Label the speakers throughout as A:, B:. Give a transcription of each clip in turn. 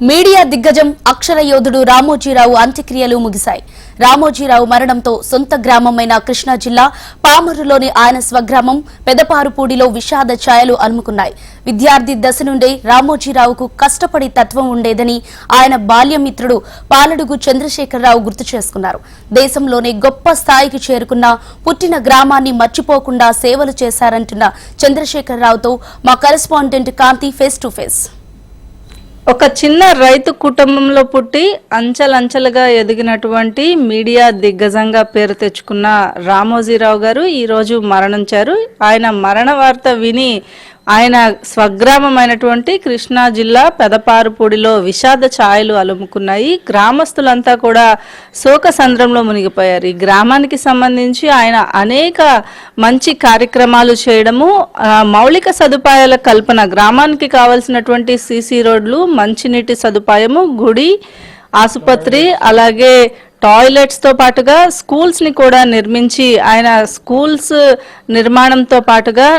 A: Media దిగ్గజం అక్షర యోధుడు రామోజీరావు అంత్యక్రియలు ముగిశాయి. రామోజీరావు మరణంతో సొంత గ్రామమైన కృష్ణా జిల్లా పామరులోని ఆయన స్వగ్రామం పెదపారుపూడిలో విషాద ఛాయలు అలుముకున్నాయి. విద్యార్థి దశ నుండే రామోజీరావుకు కష్టపడి తత్వం ఉండేదని ఆయన బాల్యమిత్రుడు పాలడుగు చంద్రశేఖరరావు గుర్తు చేసుకున్నారు. దేశంలోనే గొప్ప స్థాయికి చేరుకున్న పుట్టిన గ్రామాన్ని మర్చిపోకుండా సేవలు చేశారంటున్న చంద్రశేఖరరావుతో మా correspondent Kanthi face to face.
B: ఒక చిన్న రైతు కుటుంబంలో పుట్టి అంచెలంచెలుగా ఎదిగినటువంటి మీడియా దిగ్గజంగా పేరు తెచ్చుకున్న రామోజీరావు గారు ఈరోజు మరణించారు. ఆయన మరణ వార్త విని ఆయన స్వగ్రామమైనటువంటి కృష్ణా జిల్లా పెదపారుపూడిలో విషాద ఛాయలు అలుముకున్నాయి. గ్రామస్తులంతా కూడా శోక సంద్రంలో మునిగిపోయారు. ఈ గ్రామానికి సంబంధించి ఆయన అనేక మంచి కార్యక్రమాలు చేయడము, మౌలిక సదుపాయాల కల్పన, గ్రామానికి కావలసినటువంటి సీసీ రోడ్లు, మంచినీటి సదుపాయము, గుడి, ఆసుపత్రి, అలాగే టాయిలెట్స్తో పాటుగా స్కూల్స్ని కూడా నిర్మించి ఆయన స్కూల్స్ నిర్మాణంతో పాటుగా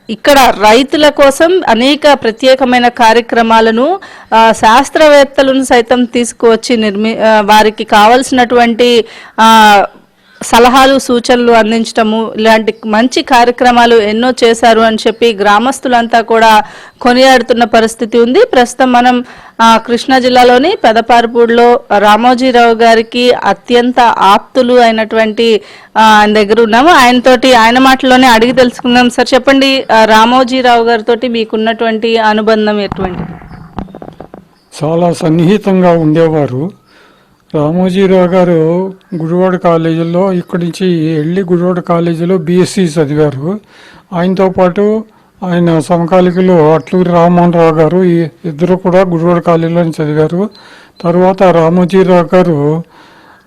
B: ఇక్కడ రైతుల కోసం అనేక ప్రత్యేకమైన కార్యక్రమాలను శాస్త్రవేత్తలను సైతం తీసుకువచ్చి వారికి కావలసినటువంటి సలహాలు సూచనలు అందించటము, ఇలాంటి మంచి కార్యక్రమాలు ఎన్నో చేశారు అని చెప్పి గ్రామస్తులంతా కూడా కొనియాడుతున్న పరిస్థితి ఉంది. ప్రస్తుతం మనం కృష్ణా జిల్లాలోని పెదపారుపూడిలో రామోజీరావు గారికి అత్యంత ఆప్తులు అయినటువంటి ఆయన దగ్గర ఉన్నాము. ఆయన మాటల్లోనే అడిగి తెలుసుకుందాం. సార్ చెప్పండి, రామోజీరావు గారితో మీకున్నటువంటి అనుబంధం ఎటువంటి?
C: చాలా సన్నిహితంగా ఉండేవారు. రామోజీరావు గారు గుడివాడ కాలేజీలో ఇక్కడి నుంచి వెళ్ళి గుడివాడ కాలేజీలో బీఎస్సీ చదివారు. ఆయనతో పాటు ఆయన సమకాలికలు అట్లూరి రామ్మోహన్ రావు గారు ఇద్దరు కూడా గుడివాడ కాలేజీలోనే చదివారు. తర్వాత రామోజీరావు గారు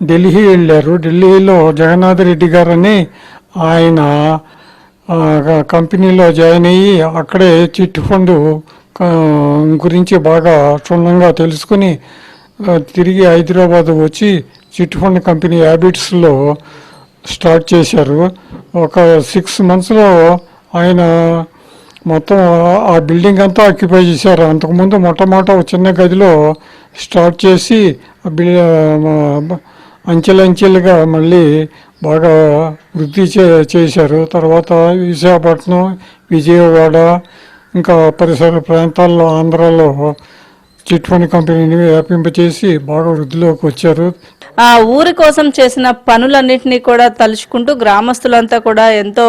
C: ఢిల్లీ వెళ్ళారు. ఢిల్లీలో జగన్నాథ్ రెడ్డి గారని ఆయన కంపెనీలో జాయిన్ అయ్యి అక్కడే చిట్ ఫండ్ గురించి బాగా క్షుణ్ణంగా తెలుసుకుని తిరిగి హైదరాబాద్ వచ్చి చిట్ ఫండ్ కంపెనీ హ్యాబిట్స్లో స్టార్ట్ చేశారు. ఒక 6 monthsలో ఆయన మొత్తం ఆ బిల్డింగ్ అంతా ఆక్యుపై చేశారు. అంతకుముందు మొట్టమొదట ఒక చిన్న గదిలో స్టార్ట్ చేసి అంచెలంచెలుగా మళ్ళీ బాగా వృద్ధి చేశారు. తర్వాత విశాఖపట్నం, విజయవాడ, ఇంకా పరిసర ప్రాంతాల్లో ఆంధ్రాలో చిట్ ఫండ్ కంపెనీని వ్యాపింపచేసి బాగా వృద్ధిలోకి వచ్చారు.
B: ఆ ఊరి కోసం చేసిన పనులన్నింటినీ కూడా తలుచుకుంటూ గ్రామస్తులంతా కూడా ఎంతో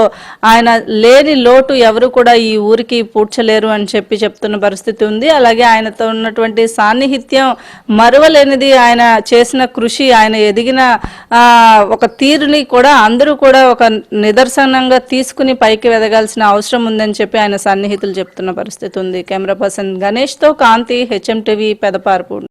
B: ఆయన లేని లోటు ఎవరు కూడా ఈ ఊరికి పూడ్చలేరు అని చెప్తున్న పరిస్థితి ఉంది. అలాగే ఆయనతో ఉన్నటువంటి సాన్నిహిత్యం మరువలేనిది. ఆయన చేసిన కృషి, ఆయన ఎదిగిన ఒక తీరుని కూడా అందరూ కూడా ఒక నిదర్శనంగా తీసుకుని పైకి ఎదగాల్సిన అవసరం ఉందని చెప్పి ఆయన సన్నిహితులు చెప్తున్న పరిస్థితి ఉంది. కెమెరా పర్సన్ గణేష్తో కాంతి, హెచ్ఎం టీవీ, పెదపారుపూడి.